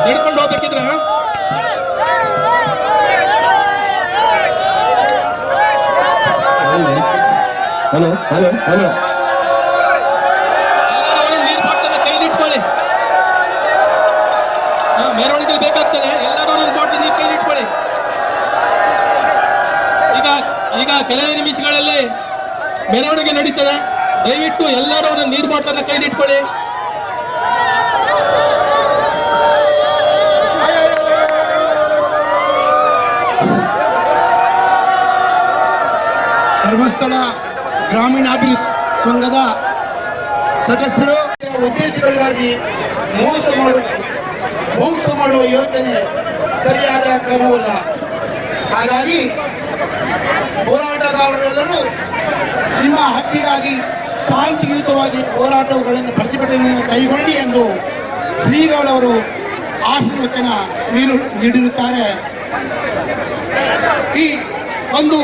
ನಡ್ಕೊಂಡು ಹೋಗ್ಬೇಕಿದ್ರೆ hello hello hello ನೀರು bottle ಕೈಲಿಟ್ಕೊಳ್ಳಿ. ಮೆರವಣಿಗೆ ಬೇಕಾಗ್ತದೆ. ಎಲ್ಲರೂ ಒಂದು ಬಾಟಲ್ ನೀರು ಕೈಲಿಟ್ಕೊಳ್ಳಿ. ಈಗ ಕೆಲವೇ ನಿಮಿಷಗಳಲ್ಲಿ ಮೆರವಣಿಗೆ ನಡೀತದೆ. ದಯವಿಟ್ಟು ಎಲ್ಲರೂ ಒಂದು ನೀರು ಬಾಟಲ್ ಕೈಲಿಟ್ಕೊಳ್ಳಿ. ಧರ್ಮಸ್ಥಳ ಗ್ರಾಮೀಣಾಭಿವೃದ್ಧಿ ಸಂಘದ ಸದಸ್ಯರು ಉದ್ದೇಶಗಳಿಗಾಗಿ ಮೋಸ ಮಾಡುವ ಯೋಚನೆ ಸರಿಯಾದ ಕ್ರಮವಲ್ಲ. ಹಾಗಾಗಿ ಹೋರಾಟಗಾರರೆಲ್ಲರೂ ನಿಮ್ಮ ಹಕ್ಕಿಗಾಗಿ ಶಾಂತಿಯುತವಾಗಿ ಹೋರಾಟಗಳನ್ನು ಪ್ರತಿಭಟನೆಯನ್ನು ಕೈಗೊಳ್ಳಿ ಎಂದು ಶ್ರೀಗಳವರು ಆಶೀರ್ವಚನ ನೀಡಿರುತ್ತಾರೆ. ಈ ಒಂದು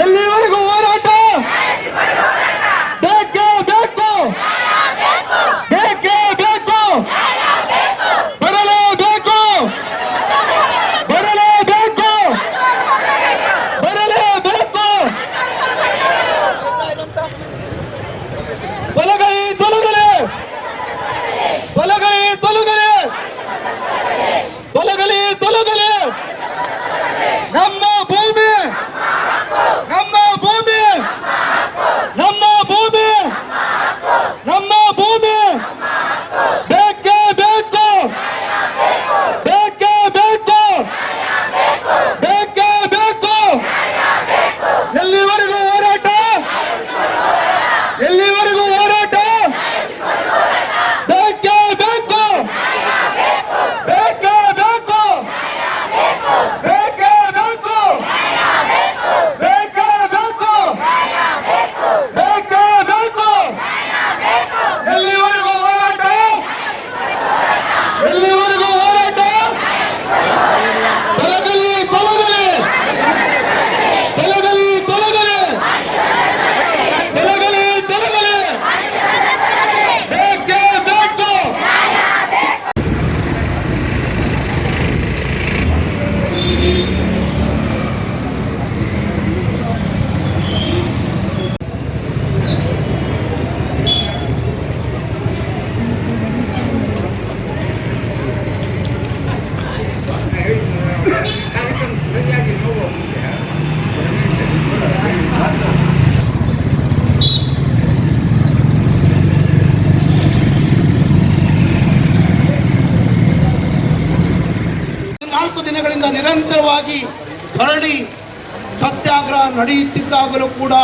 ಎಲ್ಲಿವರೆಗೂ ಹೋರಾಟ? ಬೇಕೇ ಬೇಕು, ಬೇಕೇ ಬೇಕು, ಬರಲೇಬೇಕು, ಬರಲೇಬೇಕು, ಬರಲೇಬೇಕು. ತೊಲಗಲಿ ತೊಲಗಲಿ, ತೊಲಗಲಿ ತೊಲಗಲಿ, ತೊಲಗಲಿ ತೊಲಗಲಿ. ನಮ್ಮ ಭೂಮಿ, ನಮ್ಮ ಭೂಮಿ, ನಮ್ಮ ಭೂಮಿ, ನಮ್ಮ ಭೂಮಿ. ಬೇಕೇ ಬೇಕು, ಬೇಕೇ ಬೇಕು, ಬೇಕೇ ಬೇಕು. ಎಲ್ಲಿವರೆಗೂ ಹೋರಾಟ? ಎಲ್ಲಿವರೆಗೂ ಹೋರಾಟ? ಬೇಕೇ ಬೇಕು, ಬೇಕೇ ಬೇಕು, ಬೇಕೇ ಬೇಕು, ಬೇಕೇ ಬೇಕು, ಬೇಕೇ ಬೇಕು. ಎಲ್ಲಿವರೆಗೂ ಹೋರಾಟ? ಎಲ್ಲಿವರೆಗೂ ಹೋರಾಟ? ತೊಲಗಲಿ ತೊಲಗಲಿ, ತೊಲಗಲಿ ತೊಲಗಲಿ, ತೊಲಗಲಿ ತೊಲಗಲಿ. ಬೇಕೇ ಬೇಕು. ನಾಲ್ಕು ದಿನಗಳಿಂದ ನಿರಂತರವಾಗಿ ಧರಣಿ ಸತ್ಯಾಗ್ರಹ ನಡೆಯುತ್ತಿದ್ದಾಗಲೂ ಕೂಡ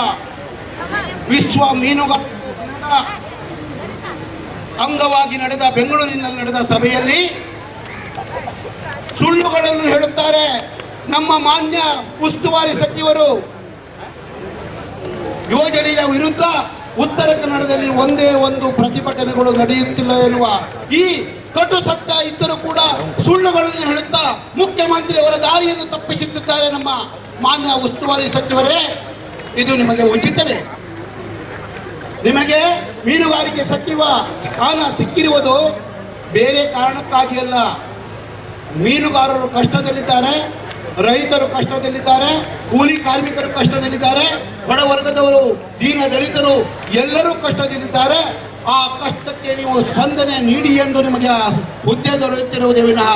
ವಿಶ್ವ ಮೀನುಗಾರರ ಅಂಗವಾಗಿ ನಡೆದ ಬೆಂಗಳೂರಿನಲ್ಲಿ ನಡೆದ ಸಭೆಯಲ್ಲಿ ಸುಳ್ಳುಗಳನ್ನು ಹೇಳುತ್ತಾರೆ. ನಮ್ಮ ಮಾನ್ಯ ಉಸ್ತುವಾರಿ ಸಚಿವರು ಯೋಜನೆಯ ವಿರುದ್ಧ ಉತ್ತರ ಕನ್ನಡದಲ್ಲಿ ಒಂದೇ ಒಂದು ಪ್ರತಿಭಟನೆಗಳು ನಡೆಯುತ್ತಿಲ್ಲ ಎನ್ನುವ ಈ ಕಟು ಸತ್ಯ ಇದ್ದರೂ ಕೂಡ ಸುಳ್ಳುಗಳನ್ನು ಹೇಳುತ್ತಾ ಮುಖ್ಯಮಂತ್ರಿ ಅವರ ದಾರಿಯನ್ನು ತಪ್ಪಿಸುತ್ತಿದ್ದಾರೆ ನಮ್ಮ ಮಾನ್ಯ ಉಸ್ತುವಾರಿ ಸಚಿವರೇ. ಇದು ನಿಮಗೆ ಉಚಿತವೇ? ನಿಮಗೆ ಮೀನುಗಾರಿಕೆ ಸಚಿವ ಸ್ಥಾನ ಸಿಕ್ಕಿರುವುದು ಬೇರೆ ಕಾರಣಕ್ಕಾಗಿ ಅಲ್ಲ. ಮೀನುಗಾರರು ಕಷ್ಟದಲ್ಲಿದ್ದಾರೆ, ರೈತರು ಕಷ್ಟದಲ್ಲಿದ್ದಾರೆ, ಕೂಲಿ ಕಾರ್ಮಿಕರು ಕಷ್ಟದಲ್ಲಿದ್ದಾರೆ, ಬಡವರ್ಗದವರು, ದೀನ ದಲಿತರು ಎಲ್ಲರೂ ಕಷ್ಟದಲ್ಲಿದ್ದಾರೆ. ಆ ಕಷ್ಟಕ್ಕೆ ನೀವು ಸ್ಪಂದನೆ ನೀಡಿ ಎಂದು ನಿಮಗೆ ಹುದ್ದೆ ದೊರೆಯುತ್ತಿರುವುದೇ ವಿನಃ